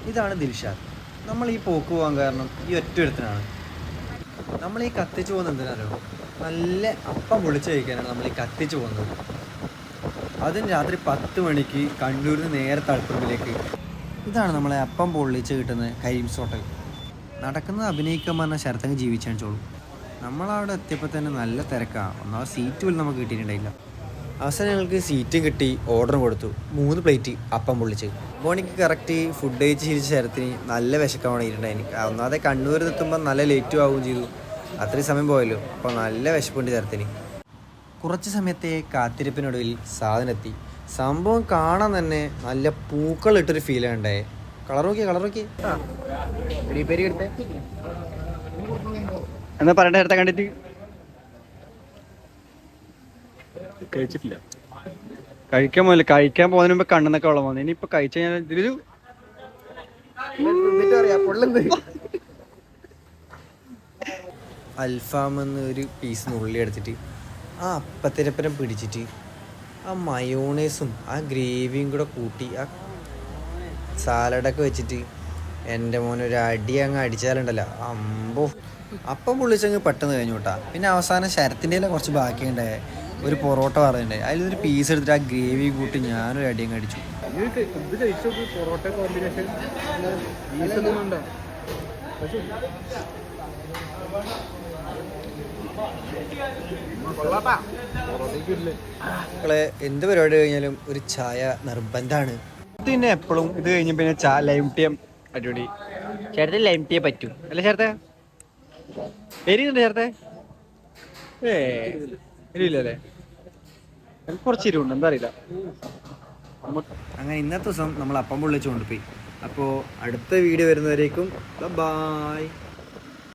ഇതാണ് ദിൽഷാദ്. നമ്മൾ ഈ പോക്ക് പോകാൻ കാരണം ഈ ഒറ്റ ഒരുത്തനാണ്. നമ്മൾ ഈ കത്തിച്ച് പോകുന്നത് എന്തിനാണോ? നല്ല അപ്പം പൊളിച്ച് കഴിക്കാനാണ് നമ്മൾ ഈ കത്തിച്ച് പോകുന്നത്. അതും രാത്രി 10 മണിക്ക് കണ്ണൂരിൽ നിന്ന് നേരെ തളിപ്പറമ്പിലേക്ക്. ഇതാണ് നമ്മളെ അപ്പം പൊള്ളിച്ച് കിട്ടുന്ന കരീംസ് ഹോട്ടൽ. നടക്കുന്നത് അഭിനയിക്കാൻ പറഞ്ഞാൽ ശരത്തങ്ങ് ജീവിച്ചാണിച്ചോളൂ. നമ്മളവിടെ എത്തിയപ്പോൾ തന്നെ നല്ല തിരക്കാണ്. ഒന്നാമത് സീറ്റ് പോലും നമുക്ക് കിട്ടിയിട്ടുണ്ടായില്ല. അവസാനം ഞങ്ങൾക്ക് സീറ്റും കിട്ടി, ഓർഡറും കൊടുത്തു. 3 പ്ലേറ്റ് അപ്പം പൊള്ളിച്ച്. അപ്പോൾ എനിക്ക് കറക്റ്റ് ഫുഡ് കഴിച്ച് ശീലിച്ച ശരത്തിന് നല്ല വിശക്കാൻ വേണ്ടിയിട്ടുണ്ടായി. ഒന്നാമതെ കണ്ണൂരിൽ എത്തുമ്പോൾ നല്ല ലേറ്റും ആവുകയും ചെയ്തു. അത്രയും സമയം പോയല്ലോ. അപ്പോൾ നല്ല വിശപ്പുണ്ട് ശരത്തിന്. കുറച്ച് സമയത്തെ കാത്തിരിപ്പിനൊടുവിൽ സാധനം എത്തി. സംഭവം കാണാൻ തന്നെ നല്ല പൂക്കളിട്ടൊരു ഫീലാണ് ഉണ്ടായേ. കളർ നോക്കി എന്നാ പറയട്ടെ അടുത്ത കണ്ടിട്ട് കഴിച്ചിട്ടില്ല. കഴിക്കാൻ പോകില്ല. കഴിക്കാൻ പോകുന്നതിന് മുമ്പ് കണ്ണെന്നൊക്കെ വെള്ളം വന്നു. ഇനിയിപ്പോ കഴിച്ചു കഴിഞ്ഞാൽ ഇതിലൊരു അൽഫാമെന്ന് ഒരു പീസ് ഉള്ളി എടുത്തിട്ട് ആ അപ്പത്തിരപ്പരം പിടിച്ചിട്ട് ആ മയോണൈസും ആ ഗ്രേവിയും കൂടെ കൂട്ടി ആ സാലഡൊക്കെ വെച്ചിട്ട് എൻ്റെ മോനെ ഒരു അടി അങ്ങ് അടിച്ചാലുണ്ടല്ലോ അമ്പോ. അപ്പം പൊള്ളിച്ചങ്ങ് പെട്ടെന്ന് കഴിഞ്ഞു കേട്ടാ. പിന്നെ അവസാനം ശരത്തിൻ്റെ കുറച്ച് ബാക്കിയുണ്ടായ ഒരു പൊറോട്ട പറയുന്നുണ്ടായി. അതിലൊരു പീസ് എടുത്തിട്ട് ആ ഗ്രേവി കൂട്ടി ഞാനൊരു അടി അങ്ങ് അടിച്ചു. മക്കളെ എന്ത് പരിപാടി കഴിഞ്ഞാലും ഒരു ചായ നിർബന്ധമാണ്. പിന്നെ എപ്പോഴും ഇത് കഴിഞ്ഞ പിന്നെ ലൈം ടീ അടിപൊളി. ചേർത്തെ ലൈം ടീയെ പറ്റും അല്ലേ ചേർത്തെ? എരിയുന്നുണ്ട് ചേർത്തെ? എരിയില്ലല്ലേ? കുറച്ച് എരിവുണ്ട്, എന്താ അറിയില്ല. അങ്ങനെ ഇന്നത്തെ ദിവസം നമ്മൾ അപ്പം പൊള്ളിച്ച് കൊണ്ടുപോയി. അപ്പോൾ അടുത്ത വീഡിയോ വരുന്നവരേക്കും ബൈ.